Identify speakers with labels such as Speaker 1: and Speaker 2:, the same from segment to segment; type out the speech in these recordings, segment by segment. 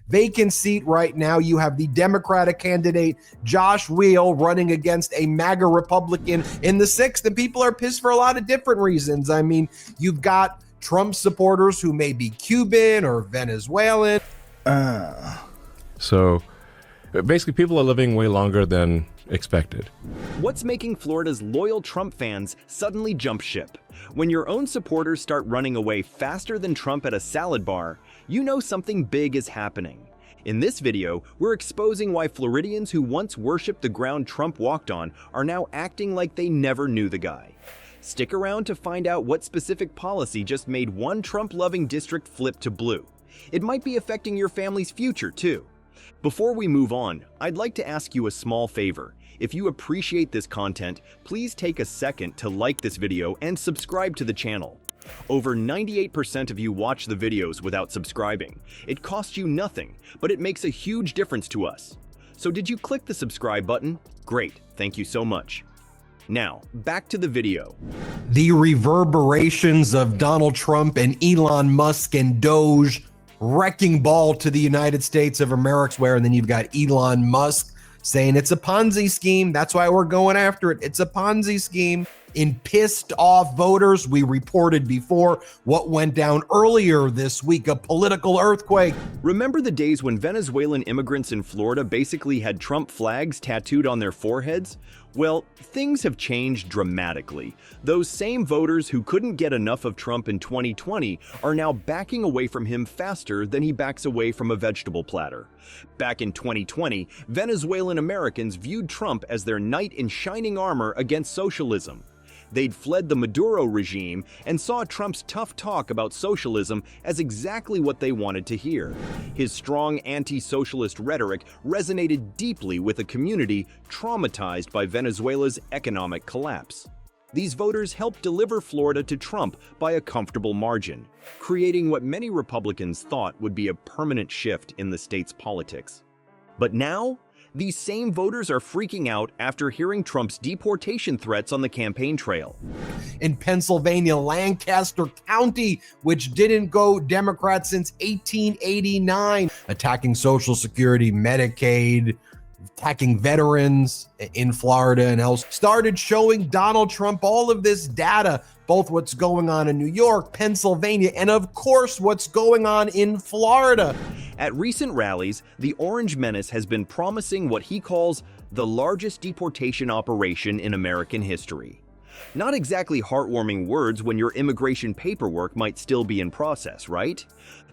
Speaker 1: vacant seat right now. You have the Democratic candidate, Josh Weil, running against a MAGA Republican in the 6th, and people are pissed for a lot of different reasons. I mean, you've got Trump supporters who may be Cuban or Venezuelan.
Speaker 2: So basically, people are living way longer than expected.
Speaker 3: What's making Florida's loyal Trump fans suddenly jump ship? When your own supporters start running away faster than Trump at a salad bar, you know something big is happening. In this video, we're exposing why Floridians who once worshipped the ground Trump walked on are now acting like they never knew the guy. Stick around to find out what specific policy just made one Trump-loving district flip to blue. It might be affecting your family's future, too. Before we move on, I'd like to ask you a small favor. If you appreciate this content, please take a second to like this video and subscribe to the channel. Over 98% of you watch the videos without subscribing. It costs you nothing, but it makes a huge difference to us. So did you click the subscribe button? Great, thank you so much. Now, back to the video.
Speaker 1: The reverberations of Donald Trump and Elon Musk and Doge wrecking ball to the United States of America, and then you've got Elon Musk saying it's a Ponzi scheme. That's why we're going after it. It's a Ponzi scheme. In pissed off voters, we reported before what went down earlier this week, a political earthquake.
Speaker 3: Remember the days when Venezuelan immigrants in Florida basically had Trump flags tattooed on their foreheads? Well, things have changed dramatically. Those same voters who couldn't get enough of Trump in 2020 are now backing away from him faster than he backs away from a vegetable platter. Back in 2020, Venezuelan Americans viewed Trump as their knight in shining armor against socialism. They'd fled the Maduro regime and saw Trump's tough talk about socialism as exactly what they wanted to hear. His strong anti-socialist rhetoric resonated deeply with a community traumatized by Venezuela's economic collapse. These voters helped deliver Florida to Trump by a comfortable margin, creating what many Republicans thought would be a permanent shift in the state's politics. But now, these same voters are freaking out after hearing Trump's deportation threats on the campaign trail.
Speaker 1: In Pennsylvania, Lancaster County, which didn't go Democrat since 1889, attacking Social Security, Medicaid, attacking veterans in Florida and else, started showing Donald Trump all of this data, both what's going on in New York, Pennsylvania, and of course what's going on in Florida.
Speaker 3: At recent rallies, the Orange Menace has been promising what he calls the largest deportation operation in American history. Not exactly heartwarming words when your immigration paperwork might still be in process, right?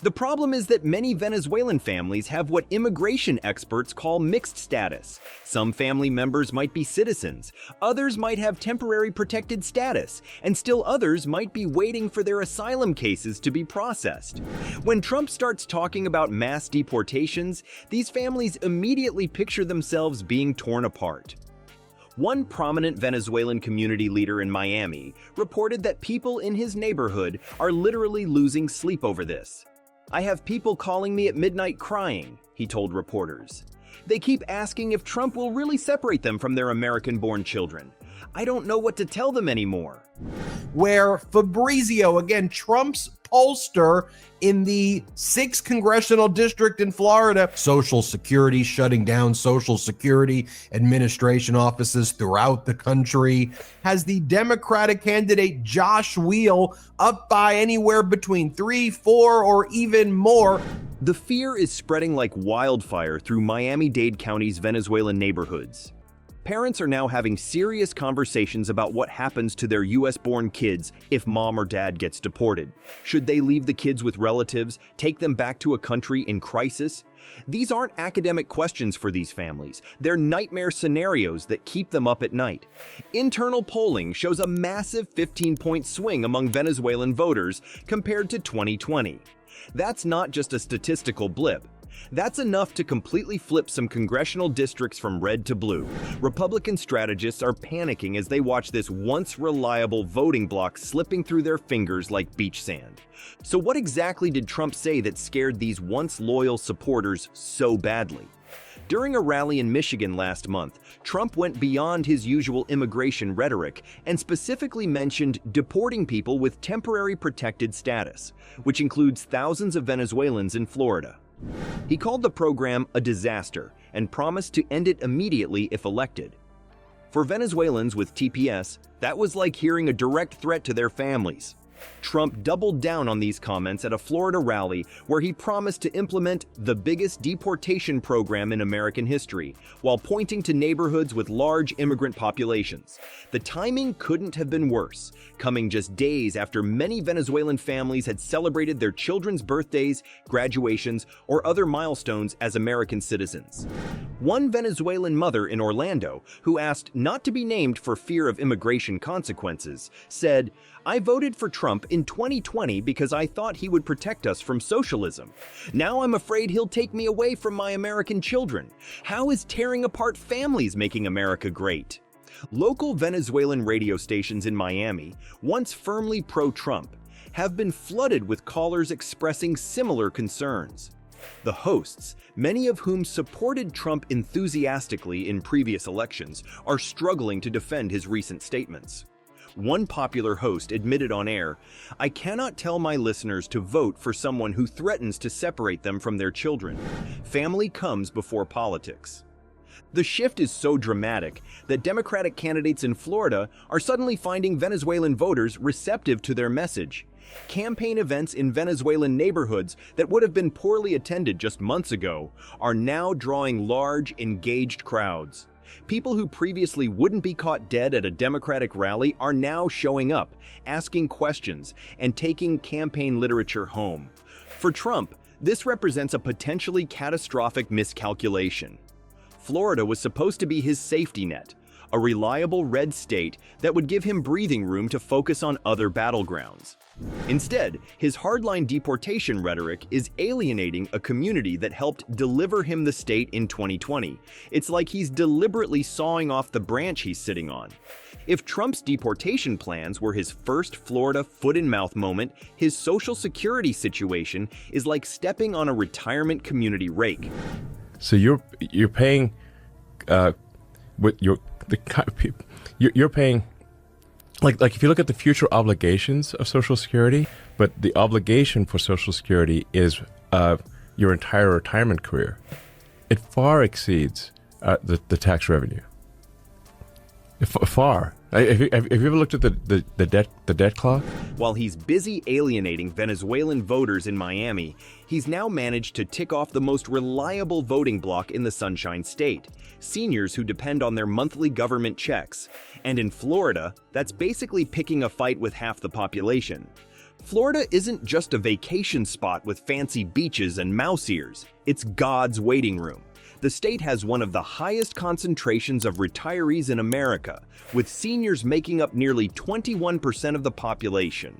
Speaker 3: The problem is that many Venezuelan families have what immigration experts call mixed status. Some family members might be citizens, others might have temporary protected status, and still others might be waiting for their asylum cases to be processed. When Trump starts talking about mass deportations, these families immediately picture themselves being torn apart. One prominent Venezuelan community leader in Miami reported that people in his neighborhood are literally losing sleep over this. "I have people calling me at midnight crying," he told reporters. "They keep asking if Trump will really separate them from their American-born children. I don't know what to tell them anymore."
Speaker 1: Where Fabrizio, again, Trump's pollster in the 6th congressional district in Florida, Social Security shutting down Social Security administration offices throughout the country, has the Democratic candidate Josh Weil up by anywhere between 3, 4, or even more.
Speaker 3: The fear is spreading like wildfire through Miami-Dade County's Venezuelan neighborhoods. Parents are now having serious conversations about what happens to their US-born kids if mom or dad gets deported. Should they leave the kids with relatives, take them back to a country in crisis? These aren't academic questions for these families. They're nightmare scenarios that keep them up at night. Internal polling shows a massive 15-point swing among Venezuelan voters compared to 2020. That's not just a statistical blip. That's enough to completely flip some congressional districts from red to blue. Republican strategists are panicking as they watch this once reliable voting bloc slipping through their fingers like beach sand. So what exactly did Trump say that scared these once loyal supporters so badly? During a rally in Michigan last month, Trump went beyond his usual immigration rhetoric and specifically mentioned deporting people with temporary protected status, which includes thousands of Venezuelans in Florida. He called the program a disaster and promised to end it immediately if elected. For Venezuelans with TPS, that was like hearing a direct threat to their families. Trump doubled down on these comments at a Florida rally where he promised to implement the biggest deportation program in American history, while pointing to neighborhoods with large immigrant populations. The timing couldn't have been worse, coming just days after many Venezuelan families had celebrated their children's birthdays, graduations, or other milestones as American citizens. One Venezuelan mother in Orlando, who asked not to be named for fear of immigration consequences, said, "I voted for Trump in 2020 because I thought he would protect us from socialism. Now I'm afraid he'll take me away from my American children. How is tearing apart families making America great?" Local Venezuelan radio stations in Miami, once firmly pro-Trump, have been flooded with callers expressing similar concerns. The hosts, many of whom supported Trump enthusiastically in previous elections, are struggling to defend his recent statements. One popular host admitted on air, "I cannot tell my listeners to vote for someone who threatens to separate them from their children. Family comes before politics." The shift is so dramatic that Democratic candidates in Florida are suddenly finding Venezuelan voters receptive to their message. Campaign events in Venezuelan neighborhoods that would have been poorly attended just months ago are now drawing large, engaged crowds. People who previously wouldn't be caught dead at a Democratic rally are now showing up, asking questions, and taking campaign literature home. For Trump, this represents a potentially catastrophic miscalculation. Florida was supposed to be his safety net, a reliable red state that would give him breathing room to focus on other battlegrounds. Instead, his hardline deportation rhetoric is alienating a community that helped deliver him the state in 2020. It's like he's deliberately sawing off the branch he's sitting on. If Trump's deportation plans were his first Florida foot-in-mouth moment, his Social Security situation is like stepping on a retirement community rake.
Speaker 2: So you're paying with you're paying like if you look at the future obligations of Social Security, but the obligation for Social Security is your entire retirement career. It far exceeds the tax revenue. Far. Have you ever looked at the debt clock?
Speaker 3: While he's busy alienating Venezuelan voters in Miami, he's now managed to tick off the most reliable voting bloc in the Sunshine State, seniors who depend on their monthly government checks. And in Florida, that's basically picking a fight with half the population. Florida isn't just a vacation spot with fancy beaches and mouse ears, it's God's waiting room. The state has one of the highest concentrations of retirees in America, with seniors making up nearly 21% of the population.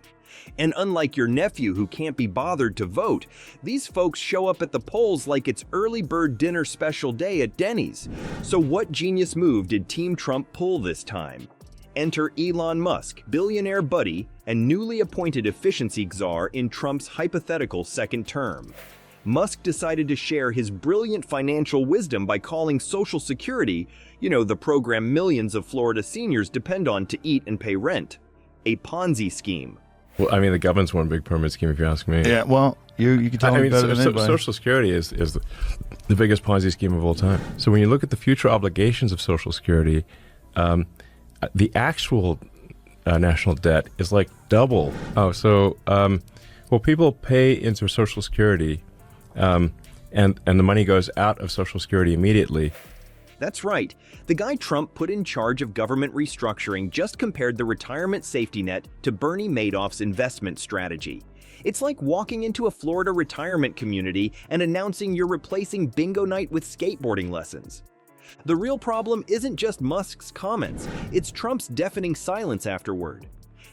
Speaker 3: And unlike your nephew who can't be bothered to vote, these folks show up at the polls like it's early bird dinner special day at Denny's. So what genius move did Team Trump pull this time? Enter Elon Musk, billionaire buddy and newly appointed efficiency czar in Trump's hypothetical second term. Musk decided to share his brilliant financial wisdom by calling Social Security, the program millions of Florida seniors depend on to eat and pay rent, a Ponzi scheme.
Speaker 2: Well, I mean, the government's one big pyramid scheme, if you ask me.
Speaker 4: Yeah, well, you can tell me better than anybody.
Speaker 2: Social Security is the biggest Ponzi scheme of all time. So when you look at the future obligations of Social Security, the actual national debt is like double. People pay into Social Security, and the money goes out of Social Security immediately.
Speaker 3: That's right. The guy Trump put in charge of government restructuring just compared the retirement safety net to Bernie Madoff's investment strategy. It's like walking into a Florida retirement community and announcing you're replacing bingo night with skateboarding lessons. The real problem isn't just Musk's comments, it's Trump's deafening silence afterward.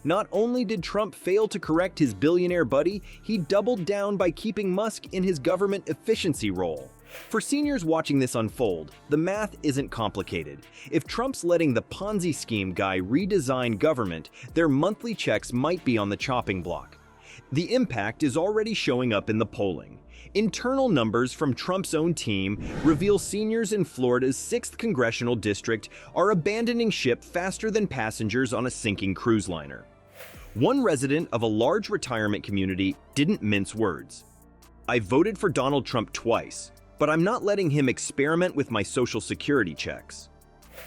Speaker 3: Not only did Trump fail to correct his billionaire buddy, he doubled down by keeping Musk in his government efficiency role. For seniors watching this unfold, the math isn't complicated. If Trump's letting the Ponzi scheme guy redesign government, their monthly checks might be on the chopping block. The impact is already showing up in the polling. Internal numbers from Trump's own team reveal seniors in Florida's 6th congressional district are abandoning ship faster than passengers on a sinking cruise liner. One resident of a large retirement community didn't mince words. I voted for Donald Trump twice, but I'm not letting him experiment with my Social Security checks.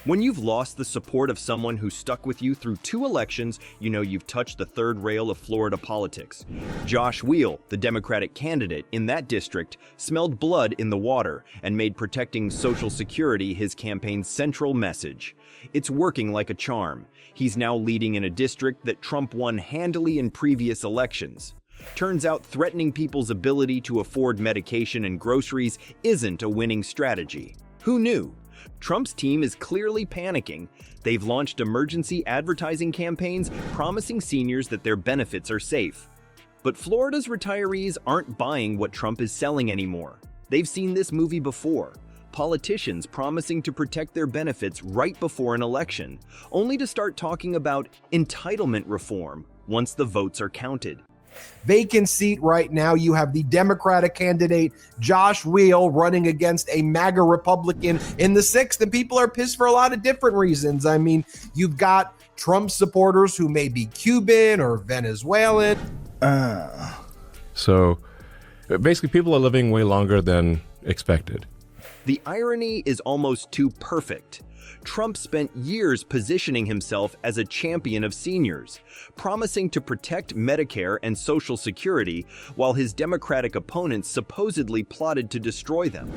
Speaker 3: When you've lost the support of someone who stuck with you through 2 elections, you know you've touched the third rail of Florida politics. Josh Weil, the Democratic candidate in that district, smelled blood in the water and made protecting Social Security his campaign's central message. It's working like a charm. He's now leading in a district that Trump won handily in previous elections. Turns out threatening people's ability to afford medication and groceries isn't a winning strategy. Who knew? Trump's team is clearly panicking. They've launched emergency advertising campaigns promising seniors that their benefits are safe. But Florida's retirees aren't buying what Trump is selling anymore. They've seen this movie before. Politicians promising to protect their benefits right before an election, only to start talking about entitlement reform once the votes are counted.
Speaker 1: Vacant seat right now, you have the Democratic candidate Josh Weil running against a MAGA Republican in the 6th, and people are pissed for a lot of different reasons. I mean, you've got Trump supporters who may be Cuban or Venezuelan.
Speaker 2: So basically people are living way longer than expected.
Speaker 3: The irony is almost too perfect. Trump spent years positioning himself as a champion of seniors, promising to protect Medicare and Social Security while his Democratic opponents supposedly plotted to destroy them.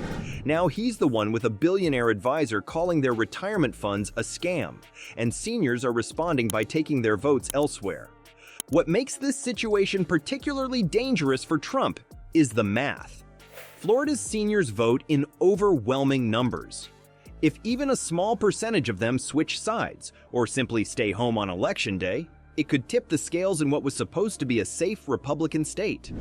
Speaker 3: Now he's the one with a billionaire advisor calling their retirement funds a scam, and seniors are responding by taking their votes elsewhere. What makes this situation particularly dangerous for Trump is the math. Florida's seniors vote in overwhelming numbers. If even a small percentage of them switch sides or simply stay home on election day, it could tip the scales in what was supposed to be a safe Republican state.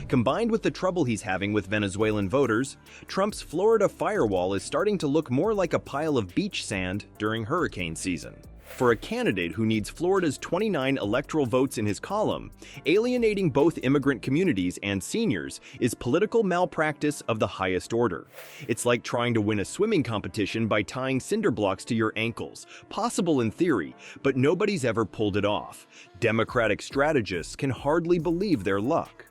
Speaker 3: Combined with the trouble he's having with Venezuelan voters, Trump's Florida firewall is starting to look more like a pile of beach sand during hurricane season. For a candidate who needs Florida's 29 electoral votes in his column, alienating both immigrant communities and seniors is political malpractice of the highest order. It's like trying to win a swimming competition by tying cinder blocks to your ankles. Possible in theory, but nobody's ever pulled it off. Democratic strategists can hardly believe their luck.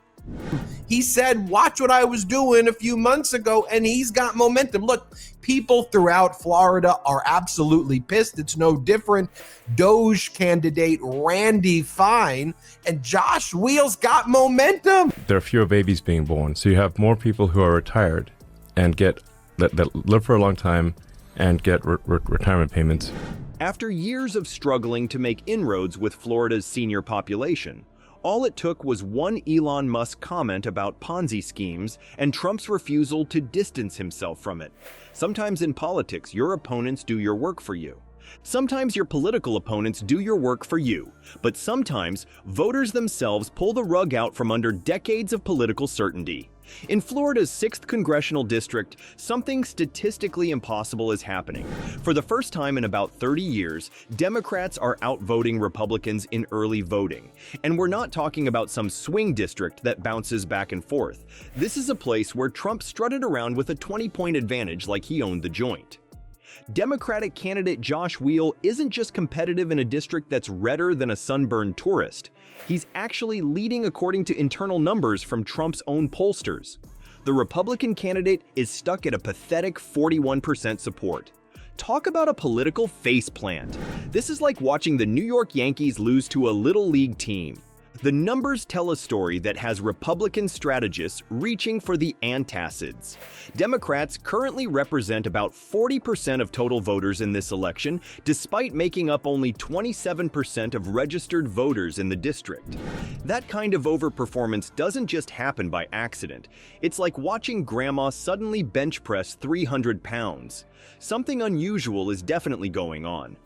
Speaker 1: He said, watch what I was doing a few months ago, and he's got momentum. Look, people throughout Florida are absolutely pissed. It's no different. Doge candidate Randy Fine and Josh Weil's got momentum.
Speaker 2: There are fewer babies being born, so you have more people who are retired and that live for a long time and get retirement payments.
Speaker 3: After years of struggling to make inroads with Florida's senior population, all it took was one Elon Musk comment about Ponzi schemes and Trump's refusal to distance himself from it. Sometimes in politics, your opponents do your work for you. Sometimes your political opponents do your work for you. But sometimes voters themselves pull the rug out from under decades of political certainty. In Florida's 6th congressional district, something statistically impossible is happening. For the first time in about 30 years, Democrats are outvoting Republicans in early voting. And we're not talking about some swing district that bounces back and forth. This is a place where Trump strutted around with a 20-point advantage like he owned the joint. Democratic candidate Josh Weil isn't just competitive in a district that's redder than a sunburned tourist. He's actually leading according to internal numbers from Trump's own pollsters. The Republican candidate is stuck at a pathetic 41% support. Talk about a political faceplant. This is like watching the New York Yankees lose to a little league team. The numbers tell a story that has Republican strategists reaching for the antacids. Democrats currently represent about 40% of total voters in this election, despite making up only 27% of registered voters in the district. That kind of overperformance doesn't just happen by accident. It's like watching grandma suddenly bench press 300 pounds. Something unusual is definitely going on.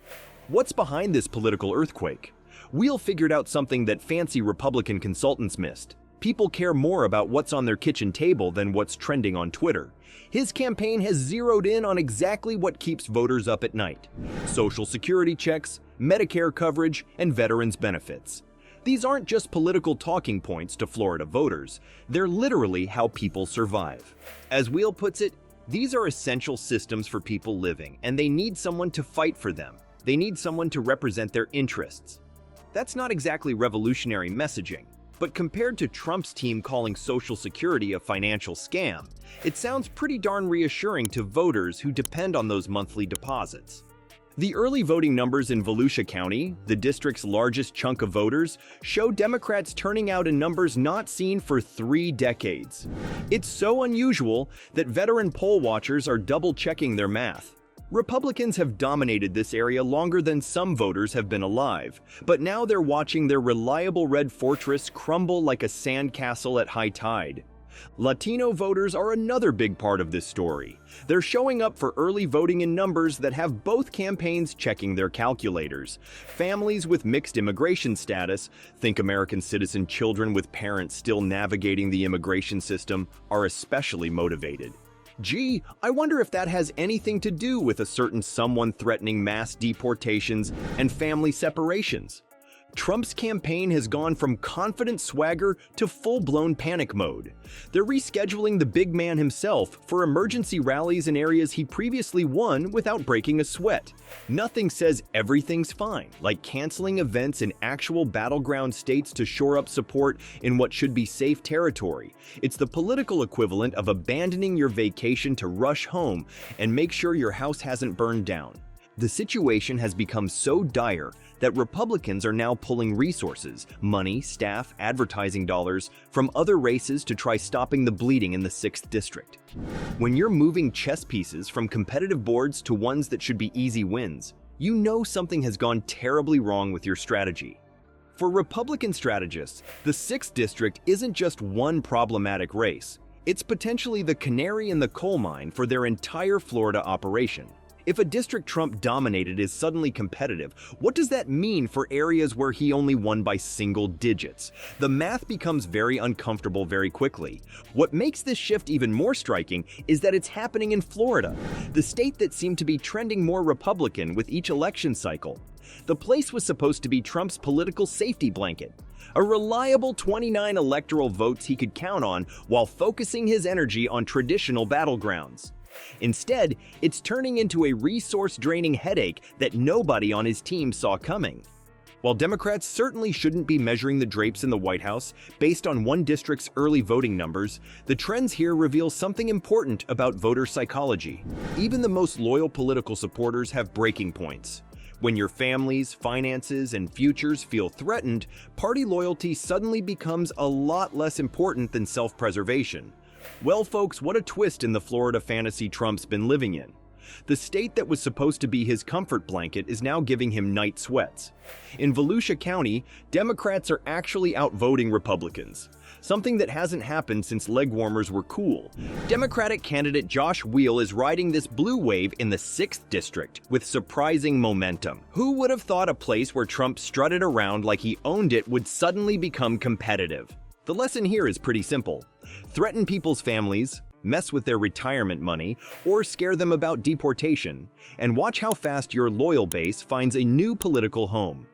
Speaker 3: What's behind this political earthquake? Weil figured out something that fancy Republican consultants missed. People care more about what's on their kitchen table than what's trending on Twitter. His campaign has zeroed in on exactly what keeps voters up at night: Social Security checks, Medicare coverage, and veterans benefits. These aren't just political talking points to Florida voters. They're literally how people survive. As Weil puts it, these are essential systems for people living, and they need someone to fight for them. They need someone to represent their interests. That's not exactly revolutionary messaging, But compared to Trump's team calling Social Security a financial scam, it sounds pretty darn reassuring to voters who depend on those monthly deposits. The early voting numbers in Volusia County, the district's largest chunk of voters, show Democrats turning out in numbers not seen for 3 decades. It's so unusual that veteran poll watchers are double-checking their math. Republicans have dominated this area longer than some voters have been alive, but now they're watching their reliable red fortress crumble like a sandcastle at high tide. Latino voters are another big part of this story. They're showing up for early voting in numbers that have both campaigns checking their calculators. Families with mixed immigration status, think American citizen children with parents still navigating the immigration system, are especially motivated. Gee, I wonder if that has anything to do with a certain someone threatening mass deportations and family separations. Trump's campaign has gone from confident swagger to full-blown panic mode. They're rescheduling the big man himself for emergency rallies in areas he previously won without breaking a sweat. Nothing says everything's fine, like canceling events in actual battleground states to shore up support in what should be safe territory. It's the political equivalent of abandoning your vacation to rush home and make sure your house hasn't burned down. The situation has become so dire that Republicans are now pulling resources, money, staff, advertising dollars from other races to try stopping the bleeding in the 6th district. When you're moving chess pieces from competitive boards to ones that should be easy wins, you know something has gone terribly wrong with your strategy. For Republican strategists, the 6th district isn't just one problematic race. It's potentially the canary in the coal mine for their entire Florida operation. If a district Trump dominated is suddenly competitive, what does that mean for areas where he only won by single digits? The math becomes very uncomfortable very quickly. What makes this shift even more striking is that it's happening in Florida, the state that seemed to be trending more Republican with each election cycle. The place was supposed to be Trump's political safety blanket, a reliable 29 electoral votes he could count on while focusing his energy on traditional battlegrounds. Instead, it's turning into a resource-draining headache that nobody on his team saw coming. While Democrats certainly shouldn't be measuring the drapes in the White House based on one district's early voting numbers, the trends here reveal something important about voter psychology. Even the most loyal political supporters have breaking points. When your families, finances, and futures feel threatened, party loyalty suddenly becomes a lot less important than self-preservation. Well, folks, what a twist in the Florida fantasy Trump's been living in. The state that was supposed to be his comfort blanket is now giving him night sweats. In Volusia County, Democrats are actually outvoting Republicans, something that hasn't happened since leg warmers were cool. Democratic candidate Josh Weil is riding this blue wave in the 6th district with surprising momentum. Who would have thought a place where Trump strutted around like he owned it would suddenly become competitive? The lesson here is pretty simple. Threaten people's families, mess with their retirement money, or scare them about deportation, and watch how fast your loyal base finds a new political home.